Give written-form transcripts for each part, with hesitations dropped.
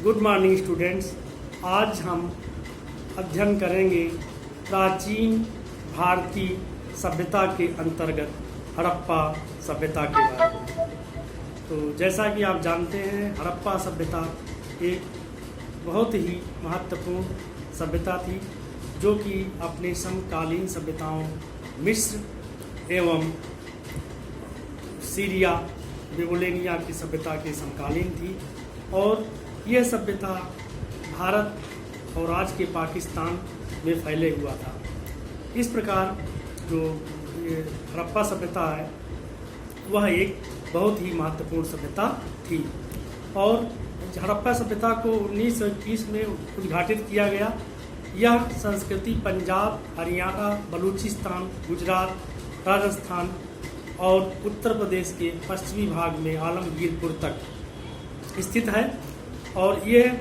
Good morning students. आज हम अध्ययन करेंगे प्राचीन भारतीय सभ्यता के अंतर्गत हड़प्पा सभ्यता के बारे में। तो जैसा कि आप जानते हैं, हड़प्पा सभ्यता एक बहुत ही महत्वपूर्ण सभ्यता थी जो कि अपने समकालीन सभ्यताओं मिस्र एवं सीरिया बेबीलोनिया की सभ्यता के समकालीन थी और यह सभ्यता भारत और आज के पाकिस्तान में फैले हुआ था। इस प्रकार जो ये हड़प्पा सभ्यता है वह एक बहुत ही महत्वपूर्ण सभ्यता थी और हड़प्पा सभ्यता को 1921 में उद्घाटित किया गया। यह संस्कृति पंजाब, हरियाणा, बलूचिस्तान, गुजरात, राजस्थान और उत्तर प्रदेश के पश्चिमी भाग में आलमगीरपुर तक स्थित है और यह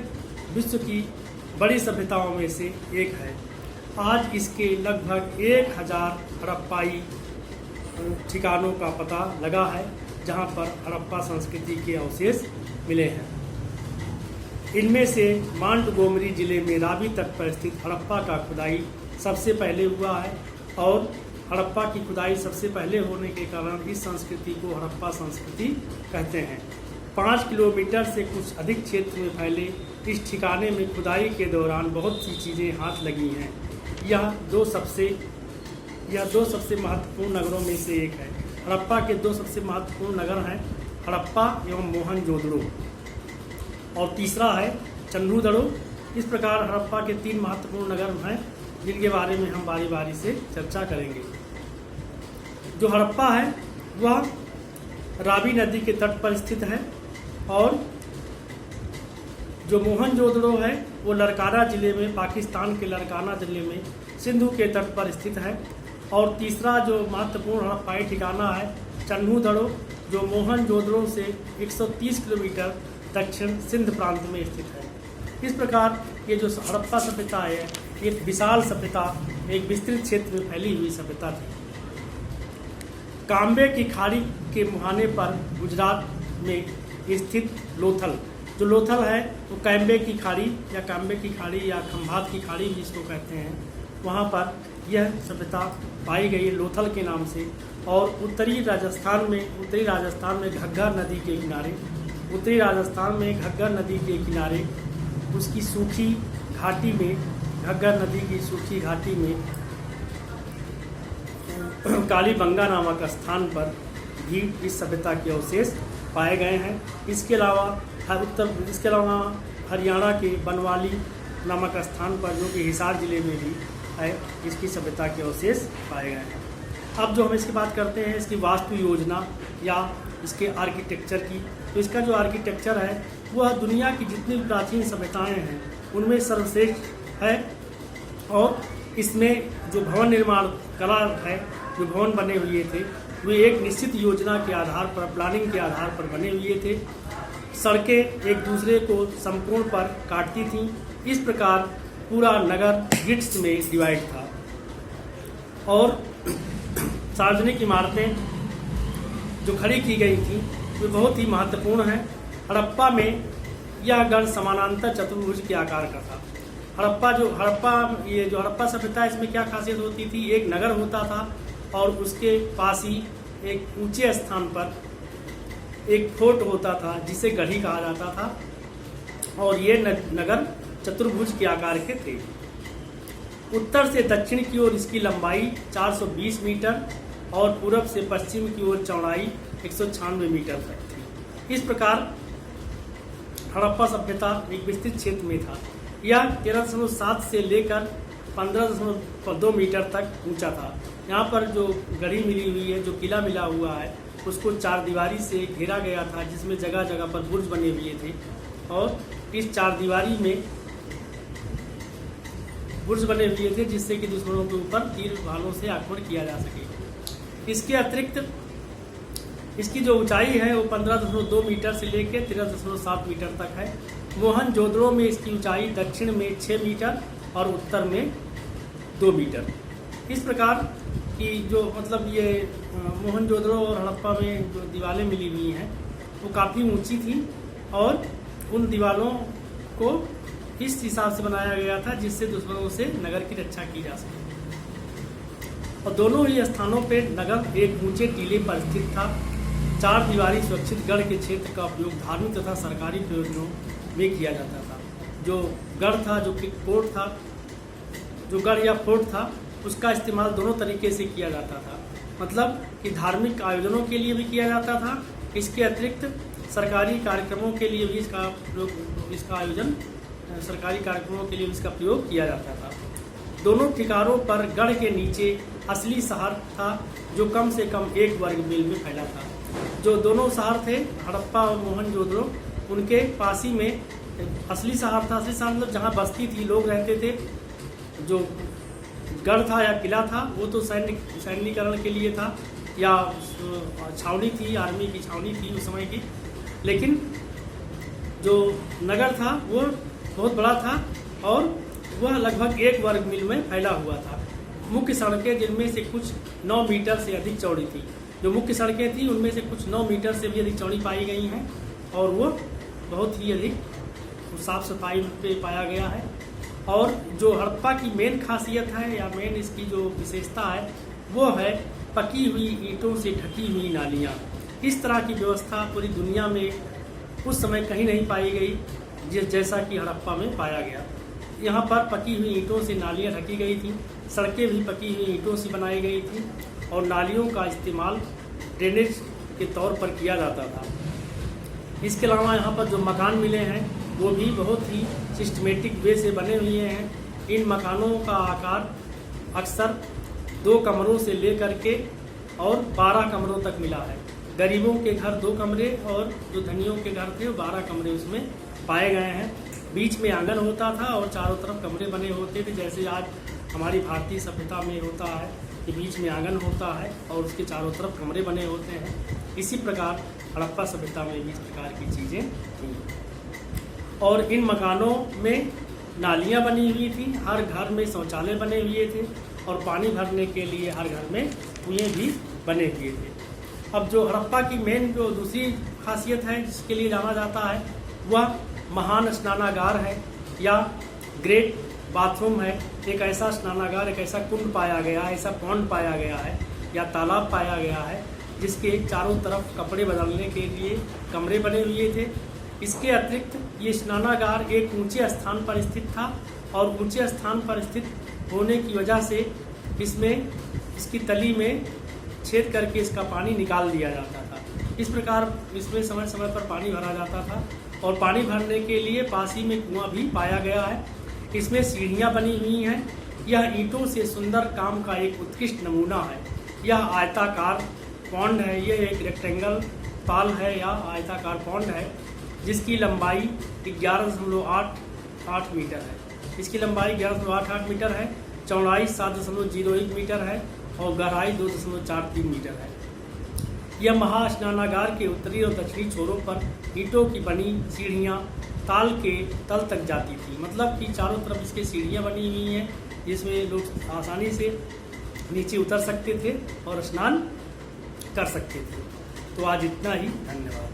विश्व की बड़ी सभ्यताओं में से एक है। आज इसके लगभग 1000 हड़प्पाई ठिकानों का पता लगा है जहां पर हड़प्पा संस्कृति के अवशेष मिले हैं। इनमें से मांटगोमरी जिले में रावी तट पर स्थित हड़प्पा का खुदाई सबसे पहले हुआ है और हड़प्पा की खुदाई सबसे पहले होने के कारण इस संस्कृति को हड़प्पा संस्कृति कहते हैं। 5 किलोमीटर से कुछ अधिक क्षेत्र में फैले इस ठिकाने में खुदाई के दौरान बहुत सी चीज़ें हाथ लगी हैं। यह दो सबसे महत्वपूर्ण नगरों में से एक है। हड़प्पा के 2 सबसे महत्वपूर्ण नगर हैं हड़प्पा एवं मोहनजोदड़ो और तीसरा है चंद्रूदड़ो। इस प्रकार हड़प्पा के 3 महत्वपूर्ण नगर हैं जिनके बारे में हम बारी बारी से चर्चा करेंगे। जो हड़प्पा है वह रावी नदी के तट पर स्थित है और जो मोहनजोदड़ो है वो लड़काना जिले में, पाकिस्तान के लड़काना जिले में सिंधु के तट पर स्थित है। और तीसरा जो महत्वपूर्ण हड़प्पाई ठिकाना है चन्नूदड़ो जो मोहनजोदड़ो से 130 किलोमीटर दक्षिण सिंध प्रांत में स्थित है। इस प्रकार ये जो हड़प्पा सभ्यता है एक विशाल सभ्यता, एक विस्तृत क्षेत्र में फैली हुई सभ्यता थी। कांबे की खाड़ी के मुहाने पर गुजरात में स्थित लोथल, जो लोथल है वो कांबे की खाड़ी या कांबे की खाड़ी या खंभात की खाड़ी भी इसको कहते हैं, वहाँ पर यह सभ्यता पाई गई लोथल के नाम से। और उत्तरी राजस्थान में घग्गर नदी के किनारे, उत्तरी राजस्थान में घग्गर नदी के किनारे उसकी सूखी घाटी में, घग्गर नदी की सूखी घाटी में कालीबंगा नामक स्थान पर भी इस सभ्यता के अवशेष पाए गए हैं। इसके अलावा हरियाणा के बनवाली नामक स्थान पर जो कि हिसार जिले में भी है, इसकी सभ्यता के अवशेष पाए गए हैं। अब जो हम इसकी बात करते हैं इसकी वास्तु योजना या इसके आर्किटेक्चर की, तो इसका जो आर्किटेक्चर है वह दुनिया की जितनी प्राचीन सभ्यताएं हैं उनमें सर्वश्रेष्ठ है। और इसमें जो भवन निर्माण कला है, जो भवन बने हुए थे वे एक निश्चित योजना के आधार पर, प्लानिंग के आधार पर बने हुए थे। सड़कें एक दूसरे को संपूर्ण पर काटती थीं। इस प्रकार पूरा नगर ग्रिड्स में डिवाइड था और सार्वजनिक इमारतें जो खड़ी की गई थी वे बहुत ही महत्वपूर्ण हैं। हड़प्पा में यह गढ़ समानांतर चतुर्भुज के आकार का था। ये जो हड़प्पा सभ्यता है इसमें क्या खासियत होती थी, एक नगर होता था और उसके पास ही एक ऊंचे स्थान पर एक फोर्ट होता था जिसे गढ़ी कहा जाता था और ये नगर चतुर्भुज के आकार के थे। उत्तर से दक्षिण की ओर इसकी लंबाई 420 मीटर और पूरब से पश्चिम की ओर चौड़ाई 196 मीटर तक थी। इस प्रकार हड़प्पा सभ्यता एक विस्तृत क्षेत्र में था। यह 13.7 से लेकर 15.2 मीटर तक ऊंचा था। यहाँ पर जो गढ़ी मिली हुई है, जो किला मिला हुआ है, उसको 4 दीवारी से घेरा गया था जिसमें जगह जगह पर बुर्ज बने हुए थे और इस 4 दीवारी में बुर्ज बने हुए थे जिससे कि दुश्मनों के ऊपर तीर भालों से आक्रमण किया जा सके। इसके अतिरिक्त इसकी जो ऊंचाई है वो 15.2 मीटर से लेकर 13.7 मीटर तक है। मोहनजोदड़ो में इसकी ऊंचाई दक्षिण में 6 मीटर और उत्तर में 2 मीटर। इस प्रकार की जो ये मोहनजोदड़ो और हड़प्पा में जो दीवारें मिली हुई हैं वो काफ़ी ऊंची थी और उन दीवारों को इस हिसाब से बनाया गया था जिससे दुश्मनों से नगर की रक्षा की जा सके। और दोनों ही स्थानों पे नगर एक ऊंचे टीले पर स्थित था। 4 दीवारी सुरक्षित गढ़ के क्षेत्र का उपयोग धार्मिक तथा सरकारी प्रयोजनों में किया जाता था। जो गढ़ था, जो कि कोर्ट था, जो गढ़ या फोर्ट था, उसका इस्तेमाल दोनों तरीके से किया जाता था। मतलब कि धार्मिक आयोजनों के लिए भी किया जाता था, इसके अतिरिक्त सरकारी कार्यक्रमों के लिए भी इसका आयोजन सरकारी कार्यक्रमों के लिए इसका प्रयोग किया जाता था। दोनों ठिकानों पर गढ़ के नीचे असली शहर था जो कम से कम 1 वर्ग मील में फैला था। जो दोनों शहर थे, हड़प्पा और मोहनजोदड़ो, उनके पास ही में असली शहर था। असली शहर मतलब जहाँ बस्ती थी, लोग रहते थे। जो गढ़ था या किला था वो तो सैन्यीकरण के लिए था या छावनी थी, आर्मी की छावनी थी उस समय की। लेकिन जो नगर था वो बहुत बड़ा था और वह लगभग 1 वर्ग मील में फैला हुआ था। मुख्य सड़कें जिनमें से कुछ 9 मीटर से अधिक चौड़ी थी। जो मुख्य सड़कें थी उनमें से कुछ 9 मीटर से भी अधिक चौड़ी पाई गई हैं और वो बहुत ही अधिक साफ सफाई पे पाया गया है। और जो हड़प्पा की मेन खासियत है या मेन इसकी जो विशेषता है वो है पकी हुई ईंटों से ढकी हुई नालियाँ। इस तरह की व्यवस्था पूरी दुनिया में उस समय कहीं नहीं पाई गई जैसा कि हड़प्पा में पाया गया। यहाँ पर पकी हुई ईंटों से नालियाँ ढकी गई थी, सड़कें भी पकी हुई ईंटों से बनाई गई थी और नालियों का इस्तेमाल ड्रेनेज के तौर पर किया जाता था। इसके अलावा यहाँ पर जो मकान मिले हैं वो भी बहुत ही सिस्टमेटिक वे से बने हुए हैं। इन मकानों का आकार अक्सर 2 कमरों से लेकर के और 12 कमरों तक मिला है। गरीबों के घर 2 कमरे और जो धनियों के घर थे वो 12 कमरे उसमें पाए गए हैं। बीच में आंगन होता था और चारों तरफ कमरे बने होते थे, जैसे आज हमारी भारतीय सभ्यता में होता है कि बीच में आंगन होता है और उसके चारों तरफ कमरे बने होते हैं। इसी प्रकार हड़प्पा सभ्यता में भी इस प्रकार की चीज़ें थी। और इन मकानों में नालियाँ बनी हुई थी, हर घर में शौचालय बने हुए थे और पानी भरने के लिए हर घर में कुएँ भी बने हुए थे। अब जो हड़प्पा की मेन जो दूसरी खासियत है जिसके लिए जाना जाता है वह महान स्नानागार है या ग्रेट बाथरूम है। एक ऐसा स्नानागार, एक ऐसा कुंड पाया गया है, ऐसा पॉन्ड पाया गया है या तालाब पाया गया है जिसके चारों तरफ कपड़े बदलने के लिए कमरे बने हुए थे। इसके अतिरिक्त ये स्नानागार एक ऊंचे स्थान पर स्थित था और ऊंचे स्थान पर स्थित होने की वजह से इसमें इसकी तली में छेद करके इसका पानी निकाल दिया जाता था। इस प्रकार इसमें समय समय पर पानी भरा जाता था और पानी भरने के लिए पास ही में कुआं भी पाया गया है। इसमें सीढ़ियां बनी हुई हैं। यह ईंटों से सुंदर काम का एक उत्कृष्ट नमूना है। यह आयताकार पॉन्ड है, यह एक रेक्टेंगल ताल है या आयताकार पॉन्ड है जिसकी लंबाई 11.88 मीटर है। इसकी लंबाई 11.88 मीटर है, चौड़ाई 7.01 मीटर है और गहराई 2.43 मीटर है। यह महास्नानागार के उत्तरी और दक्षिणी छोरों पर ईंटों की बनी सीढ़ियाँ ताल के तल तक जाती थी। मतलब कि चारों तरफ इसके सीढ़ियाँ बनी हुई हैं जिसमें लोग आसानी से नीचे उतर सकते थे और स्नान कर सकते थे। तो आज इतना ही, धन्यवाद।